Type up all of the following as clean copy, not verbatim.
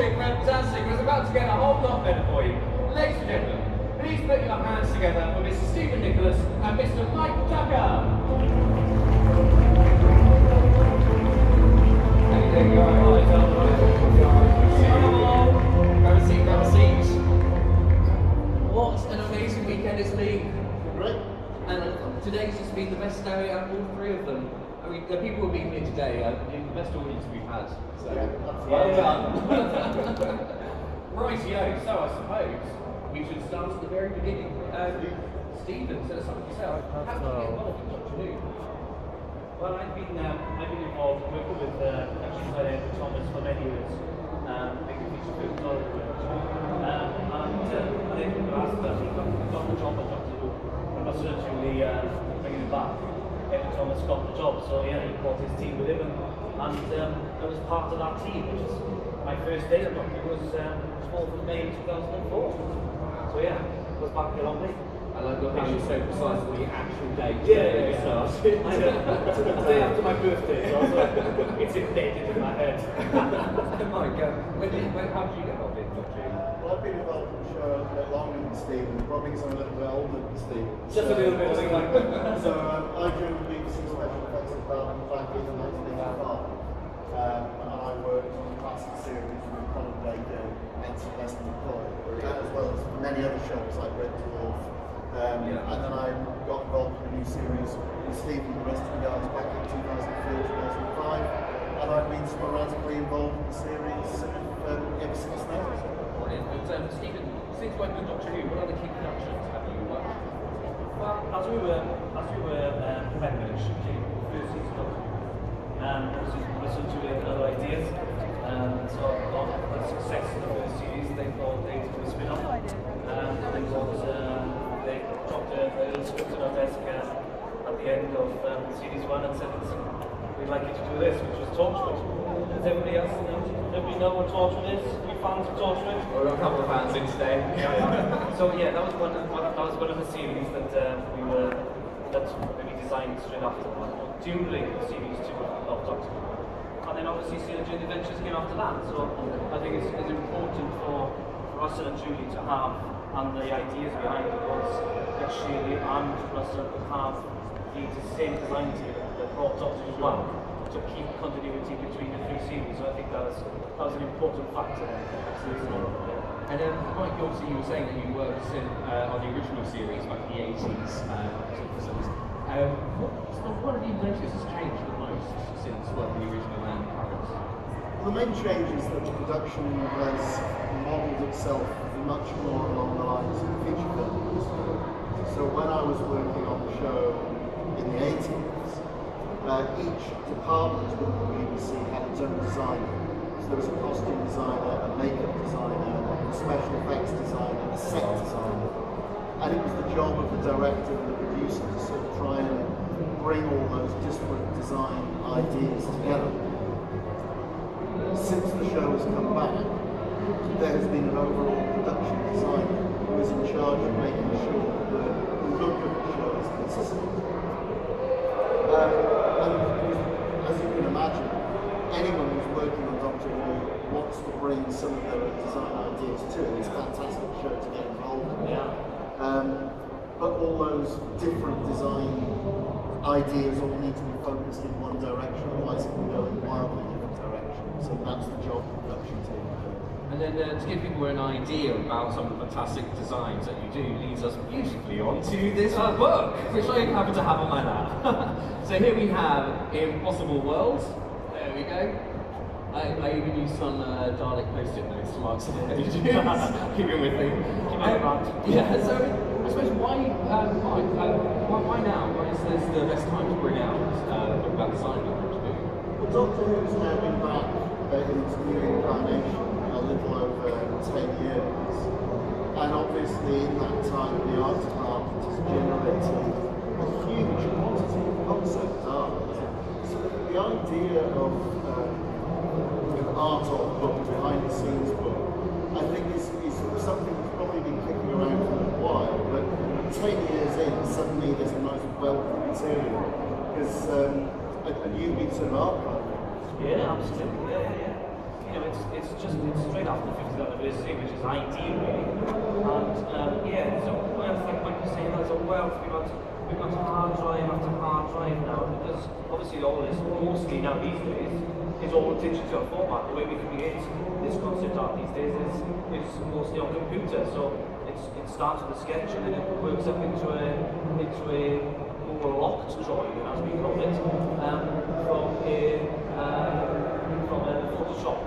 fantastic, fantastic. It was about to get a whole lot better for you. Ladies and gentlemen, please put your hands together for Mr. Stephen Nicholas and Mr. Mike Tucker. There you go. Have a seat, have a seat. What an amazing weekend it's been. Great. And today's just been the best day out of all three of them. I mean, the people who've been here today are the best audience we've had. So, well done. Rightio, so I suppose we should start at the very beginning. Stephen, so something yourself. How did you get involved in Doctor Who? Well, I've been involved working with actually Thomas for many years, making feature films all over the world. And then the last he got the job at Doctor Who. I'm not certainly bringing him back. Evan Thomas got the job, so yeah, he brought his team with him, and I was part of that team, which is my first day at Doctor Who was 12th of May 2004. So yeah, it was back a long way. I like how you're so precise with the actual date. Yeah. I know. It's the day after my birthday, so it's embedded in my head. Mike, how did you get involved in Doctor Who? Well, I've been involved in the show a bit longer than Stephen, probably because I'm a little bit older than Stephen. Just a little bit, I think. So I joined the BBC Special Effects Department back in 1985. And I worked on the classic series with Colin Baker and Sylvester McCoy, as well as many other shows like Red Dwarf. And then I got involved in a new series with Stephen and the rest of the guys back in 2004, 2005. And I've been sporadically involved in the series ever since then. Brilliant. And Stephen, since working with Doctor Who, what other key productions have you worked on? Well, as we were preparing the shooting the first season of obviously listened to other ideas, so on the success of the first series, they thought they'd do a spin-off, and they dropped a little script on our desk at the end of series 1 and said, we'd like you to do this, which was Torchwood. Does everybody else know what Torchwood is? Are you fans of Torchwood? We've got a couple of fans in today. So yeah, that was one of the series that we designed straight after during the series 2 of Doctor Who. And then obviously Sailor Jane Adventures came after that. So I think it's important for Russell and Julie to have, and the ideas behind it was that Shirley and Russell would have the same design team that brought Doctor Who back to keep continuity between the three series. So I think that was an important factor. And Mike, obviously you were saying that you worked on the original series back in the 80s. What have you noticed has changed the most since working the original and current? The main change is that the production has modelled itself much more along the lines of feature films. So when I was working on the show in the 80s, each department within the BBC had its own designer. So there was a costume designer, a makeup designer, a special effects designer, a set designer. And it was the job of the director and the producer to sort of try and bring all those disparate design ideas together. Since the show has come back, there has been an overall production designer who is in charge of making sure that the look of the show is consistent. And as you can imagine, anyone who's working on Doctor Who wants to bring some of their design ideas to it. It's a fantastic show to get involved in. But all those different design ideas all need to be focused in one direction, otherwise it can go in wildly different directions. So that's the job of the production team. And then to give people an idea about some of the fantastic designs that you do leads us beautifully onto this book, which I happen to have on my lap. So here we have Impossible Worlds. There we go. I even used some Dalek post-it notes to mark some pages. Keep it with me. Yeah, so I suppose why now? Why is this the best time to bring out a book about design? Well, Doctor Who's now been back in its new incarnation a little over 10 years. And obviously in that time the art department has generated a huge quantity of concept art. So the idea of art of book, behind the scenes book, I think is something that's probably been kicking around for a while, but 10 years in, suddenly there's a nice wealth of material, because a new bit of archive. Yeah, absolutely, yeah. You know, it's straight after the 50th anniversary, which is ideal, really. And yeah, so like when you say that, so we've got hard drive after hard drive now, because obviously all this, mostly now these days, is all digital format. The way we create this concept art these days is mostly on computer. So it starts with a sketch and then it works up into a more locked drawing, as we call it, from a Photoshop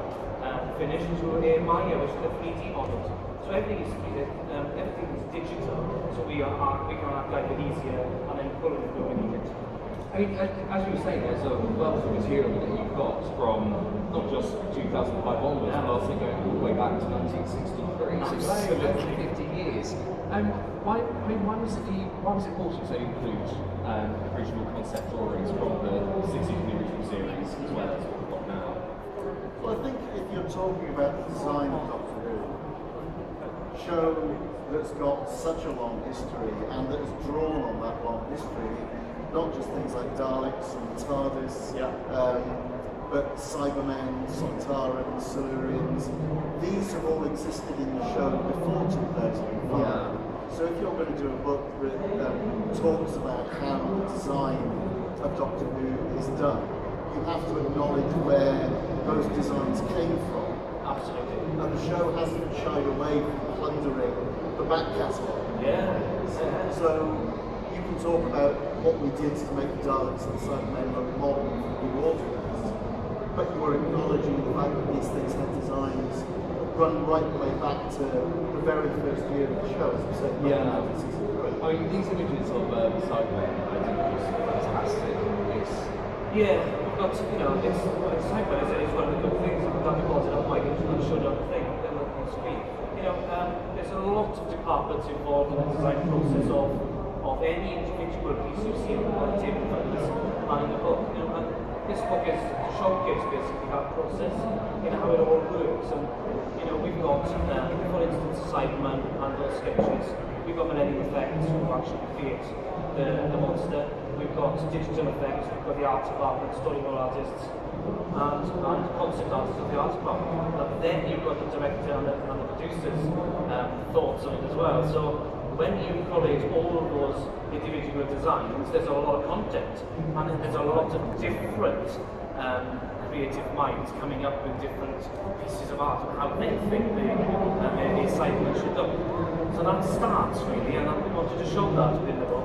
finish to a Maya, which is a 3D model. So everything is digital. So we can archive it easier and then pull it where we need it. I mean, as you were saying, there's a wealth of material that you've got from not just 2005 onwards, but also going all the way back to 1963. So it's literally 50 years. Why was it important to include original concept drawings from the 60s from the original series as well as what we've got now? Well, I think if you're talking about the design of Doctor Who, show that's got such a long history and that has drawn on that long history, not just things like Daleks and TARDIS, but Cybermen, Sontarans, Silurians, these have all existed in the show before 2005. Yeah. So if you're going to do a book that talks about how the design of Doctor Who is done, you have to acknowledge where those designs came from. Absolutely. And the show hasn't shied away from plundering the back catalogue. Yeah. So you can talk about what we did to make the Daleks and the Cybermen look modern and be organised, but you are acknowledging the fact that these things had designs that run right the way back to the very first year of the show, as we said, season 3. I mean, these images of Cybermen, I think, are just fantastic. Yeah, we've got, it's Cybermen is one of the good things. I've done it up my and showed up the thing on screen. There's a lot of departments involved in the design process of any individual piece you see on the table for this and in the book. And this book is to showcase basically that process, how it all works. And we've got, for instance, Cyberman and those sketches. We've got millennium effects who actually create the monster. We've got digital effects. We've got the art department, storyboard artists, and concept artists of the art department. And then you've got the director and the producers' thoughts on it as well. So when you collate all of those individual designs, there's a lot of content, and there's a lot of different creative minds coming up with different pieces of art and how they think the assignment should look. So that starts really, and we wanted to show that within the book.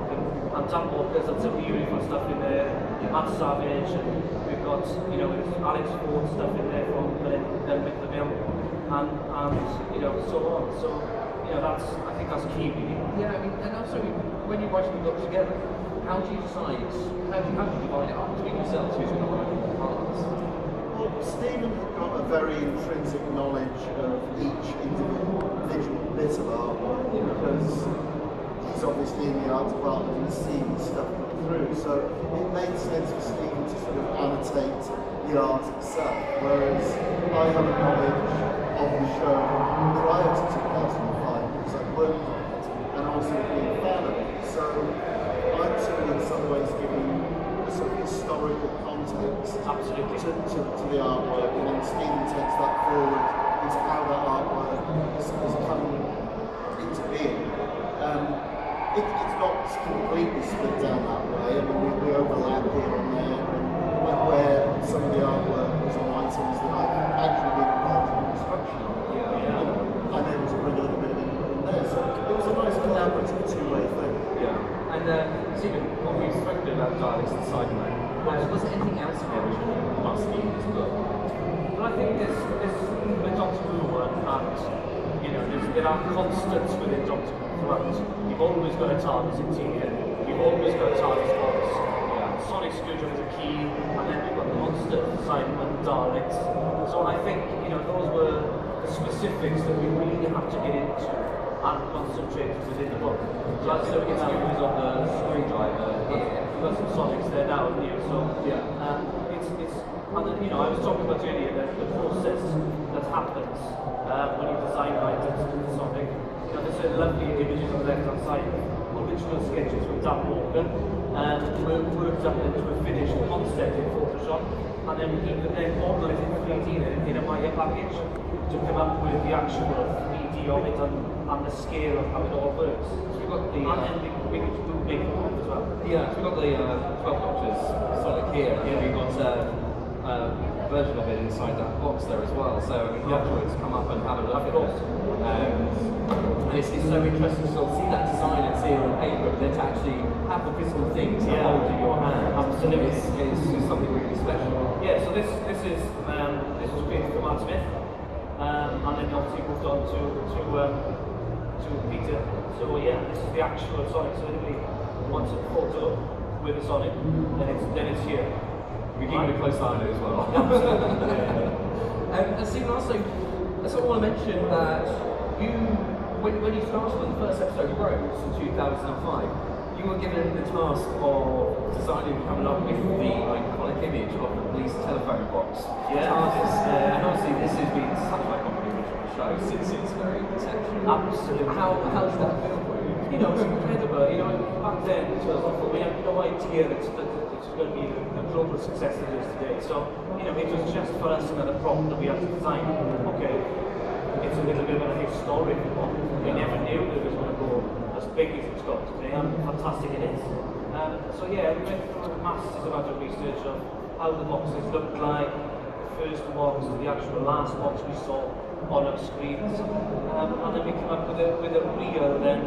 And Dan Walker's had some beautiful stuff in there, Matt Savage, and we've got Alex Ford stuff in there from Mick the Mill, and so on. So I think that's key really. Yeah, I mean, and also when you're writing the book together, how do you decide? How do you divide it up between yourselves? Who's going to write what parts? Well, Stephen had got a very intrinsic knowledge of each individual bit of artwork because he's obviously in the art department and seeing stuff come through. So it made sense for Stephen to sort of annotate the art itself, whereas I have a knowledge of the show prior to 2005 because I've worked on it and also being a fan of it. So I'm sort of in some ways giving a sort of historical context to the artwork, and then Stephen takes that forward into how that artwork has come into being. It's not completely split down that way. I mean, we overlap here and there, and where some of the artwork was on items that I've actually been involved in the construction of. I'm able to bring a little bit of input in there. So it was a nice collaborative two-way thing. Yeah. And Stephen, what we've spoken about Daleks and Cybermen, was there anything else in the original that must be in this book? Well, I think there's the Doctor Who one, and there are constants within Doctor Who throughout. You've always got a TARDIS interior, you've always got a TARDIS box, Sonic Screwdriver is a key, and then we've got the monsters, Cybermen, Daleks. So I think those were the specifics that we really have to get into and concentrate within the book. So as I said, use of the screwdriver here. We've got some Sonics there now, so it's I was talking about earlier the process that happens when you design items to the Sonic. There's lovely images on the left hand side, original sketches from Dan Walker, and we worked up into a finished concept in Photoshop, and then he could then model it in 3D in a Maya package to come up with the actual 3D of it and the scale of how it all works. So we've got the, and then we could do big as well. yeah, so we've got the 12 Doctors Sonic here. Yeah. We've got a version of it inside that box there as well. So I mean, afterwards, come up and have a look at it. And it's so interesting to sort of see that design and see it on paper, but then to actually have the physical thing to hold in your hand. Absolutely. Is something really special. Yeah, so this was created for Matt Smith, and then obviously moved on to Peter. So yeah, this is the actual Sonic. So anybody wants a photo with a Sonic, then it's here. We're keeping a close eye on it as well. And Stephen, also, I sort of want to mention that when you started on the first episode of Rose in 2005, you were given the task of designing and coming up with the iconic image of the police telephone box, TARDIS. And obviously this has been such an iconic image of the show since its very inception. Absolutely. How does that feel for you? You know, it's incredible. You know, back then, we had no idea that it's going to be the global success it is today. So, you know, it was just for us another prop that we had to design. Okay, it's a little bit of a historic one. We never knew that it was going to go as big as it's got today, and fantastic it is. So yeah, we went through a massive amount of research of how the boxes looked like, the first box, the actual last box we saw on our screens, and then we came up with a reel then,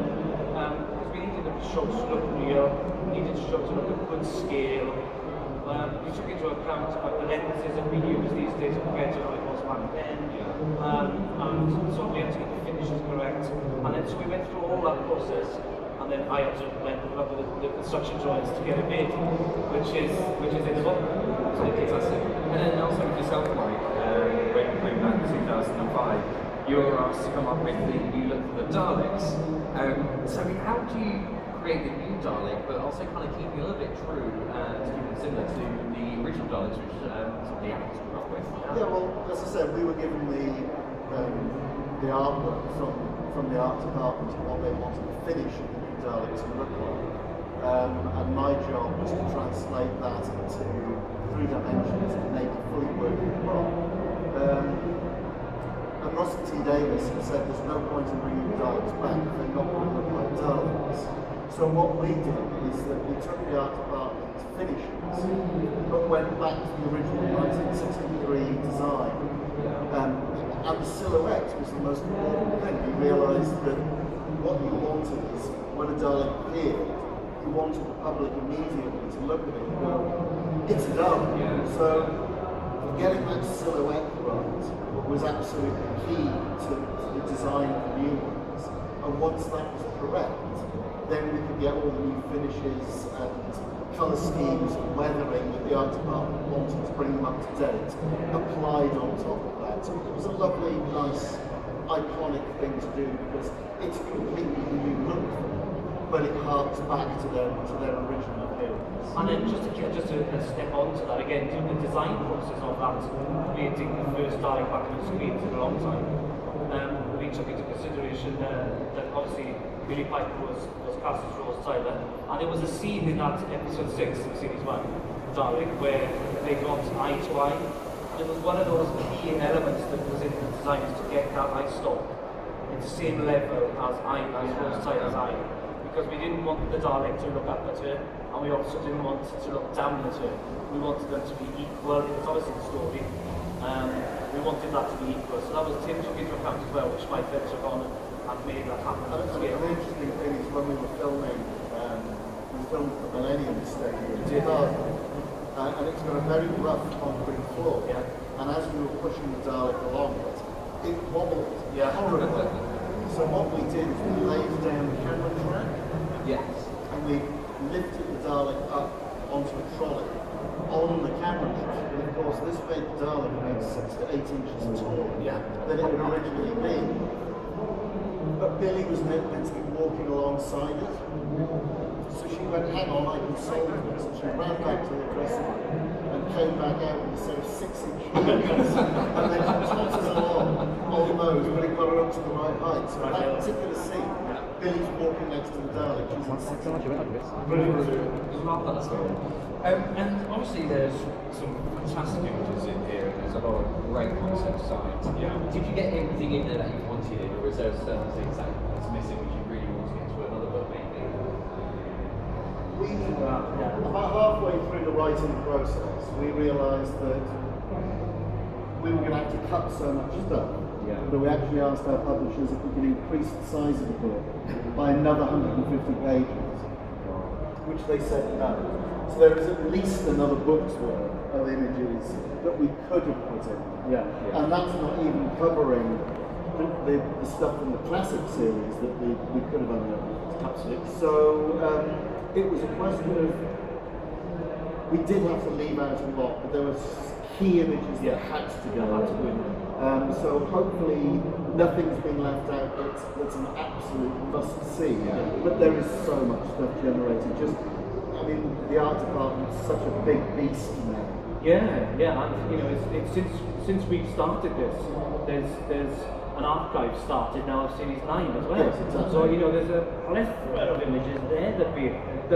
because we needed the show to look real, we needed the show to look at good scale. We took into account the lenses that we use these days compared to how it was back then, and so we had to get the finishes correct, and then so we went through all that process, and then I had to then come up with the construction drawings to get it made, which is in the book. Absolutely fantastic. And then also with yourself, Mike, when you came back in 2005, you were asked to come up with the new look for the Daleks. So how do you create the new Dalek, but also kind of keeping a little bit true and keeping it similar to the original Daleks, which some of the actors came up with? Yeah, well, as I said, we were given the artwork from the art department and what they wanted to finish of the new Daleks to look like. And my job was to translate that into 3 dimensions and make it fully working prop. And Russell T. Davis had said there's no point in bringing the Daleks back if they're not going to look like Daleks. So what we did is that we took the art department's finishes, but went back to the original 1963 design. And the silhouette was the most important thing. We realised that what you wanted is when a Dalek appeared, you wanted the public immediately to look at it and go, it's a Dalek. So getting that silhouette right was absolutely key to the design of the new ones. And once that was correct, then we could get all the new finishes and colour schemes and weathering that the art department wanted to bring them up to date applied on top of that. So it was a lovely, nice, iconic thing to do because it's a completely new look for them, but it harks back to their original appearance. And then just to step on to that again, doing the design process of that, creating the first Dalek back on the screens in a long time, we took into consideration that obviously Billy Piper was cast as Rose Tyler, and there was a scene in that episode 6 of series 1, Dalek, where they got eye to eye, and it was one of those key elements that was in the design is to get that eye stalk at the same level as Rose Tyler's eye, because we didn't want the Dalek to look up at her, and we also didn't want to look down at her. We wanted them to be equal. It's obviously the story. We wanted that to be equal, so that was Tim took into account as well, which Mike then took on and made that happen. And the interesting thing is when we were filming, we filmed the Millennium Stadium in Chicago, and it's got a very rough concrete floor. Yeah. And as we were pushing the Dalek along it wobbled horribly. So what we did is we laid down the camera track, and we lifted the Dalek up onto a trolley on the camera track. And of course, this made the Dalek about 6 to 8 inches taller than it had originally been. But Billy was meant to be walking alongside it. So she went, hang on, I can solve this. And she ran back to the dressing room and came back out with a set of 6-inch heels. And then she totters along on those, but it got her up to the right Sherlock Heights. So that particular scene, Billy's walking next to the Daleks. Brilliant. Love that story. And obviously there's some fantastic images in here, and there's a lot of great concept science. Yeah. Did you get everything in there that you wanted, or is there certain things that's missing which you really want to get to another book maybe? About halfway through the writing process, we realised that we were going to have to cut so much stuff. Yeah. But we actually asked our publishers if we could increase the size of the book by another 150 pages, which they said no. So there is at least another book's worth of images that we could have put in. Yeah. And that's not even covering the stuff from the classic series that we could have unearthed. Absolutely. So it was a question of, we did have to leave out a lot, but there were key images that had to go in. So hopefully nothing's been left out that's an absolute must-see. But there is so much stuff generated. I mean, the art department's such a big beast now. Yeah, and you know, it's since we've started this, there's an archive started now of Series 9 as well. Yes, exactly. So you know, there's a plethora of images there that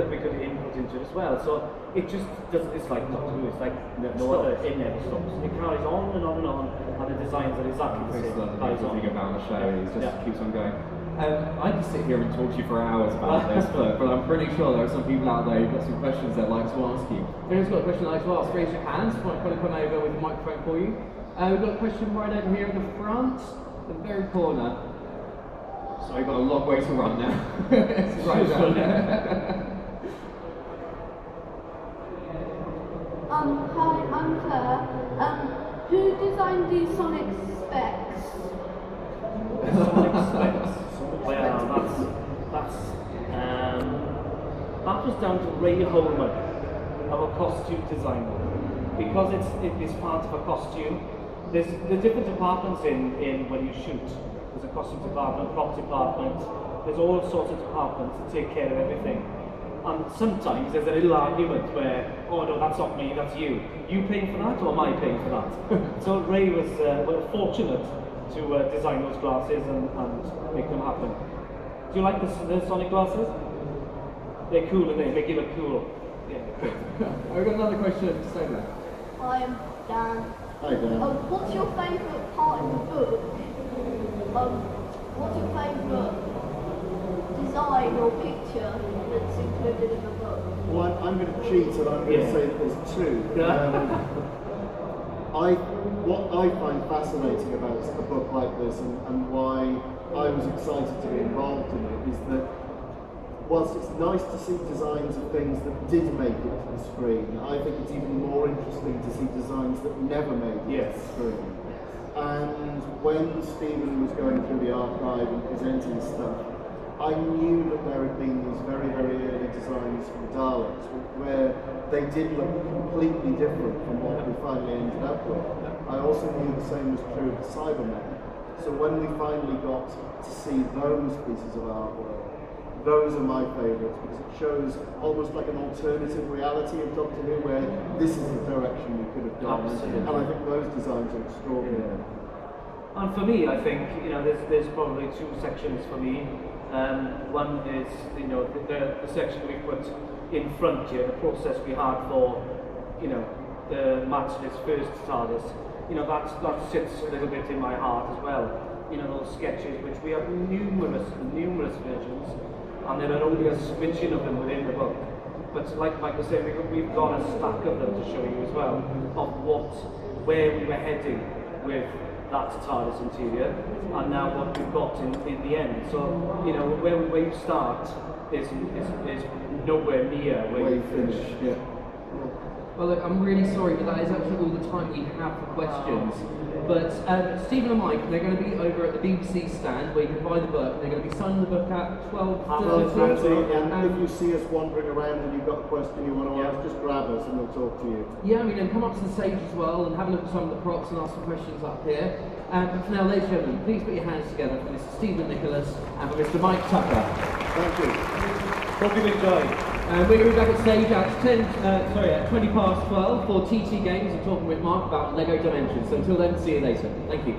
we could input into as well. So it just it's like Doctor Who. It's like no other. It never stops. It carries on and on and on, and the designs are exactly the same. That's the thing about the show. It just keeps on going. I could sit here and talk to you for hours about this, but I'm pretty sure there are some people out there who've got some questions they'd like to ask you. If anyone's got a question they'd like to ask, raise your hands. Might kind of come over with a microphone for you. We've got a question right over here in the front, the very corner. So we've got a long way to run now. It's right down there. Hi, I'm Claire. Who designed these Sonic specs? Sonic specs. Well, that was down to Ray Holman, our costume designer, because it's part of a costume. There's different departments in when you shoot. There's a costume department, prop department. There's all sorts of departments that take care of everything. And sometimes there's a little argument where, oh no, that's not me, that's you. You paying for that, or am I paying for that? So Ray was fortunate to design those glasses and make them happen. Do you like the Sonic glasses? They're cool and they give it cool. Yeah, great. I've got another question to say that. Hi, I'm Dan. Hi, Dan. What's your favourite part in the book? What's your favourite design or picture that's included in the book? Well, I'm going to cheat and I'm going to say that there's two. What I find fascinating about a book like this and why I was excited to be involved in it is that whilst it's nice to see designs of things that did make it to the screen, I think it's even more interesting to see designs that never made it to the screen. And when Stephen was going through the archive and presenting stuff, I knew that there had been these very, very early designs from Daleks where they did look completely different from what we finally ended up with. I also knew the same was true of the Cybermen. So when we finally got to see those pieces of artwork, those are my favourites because it shows almost like an alternative reality of Doctor Who where this is the direction we could have gone. Absolutely. And I think those designs are extraordinary. And for me, I think there's probably two sections for me. One is the section we put in front here, the process we had for the Matt's first TARDIS. That sits a little bit in my heart as well. Those sketches, which we have numerous versions, and there are only a smidgen of them within the book. But like Michael said, we've got a stack of them to show you as well of where we were heading with that TARDIS interior, and now what we've got in the end. So where you start is nowhere near where you finish. Yeah. Well, look, I'm really sorry, but that is actually all the time we have for questions. But Stephen and Mike, they're going to be over at the BBC stand where you can buy the book, and they're going to be signing the book at 12:30. And if you see us wandering around and you've got a question you want to ask, just grab us and we'll talk to you. Yeah, I mean, and come up to the stage as well and have a look at some of the props and ask some questions up here. But for now, ladies and gentlemen, please put your hands together for Mr. Stephen Nicholas and for Mr. Mike Tucker. Thank you. Hope you enjoyed. We're going to be back at stage at 20 past 12 for TT Games and talking with Mark about LEGO Dimensions. So until then, see you later. Thank you.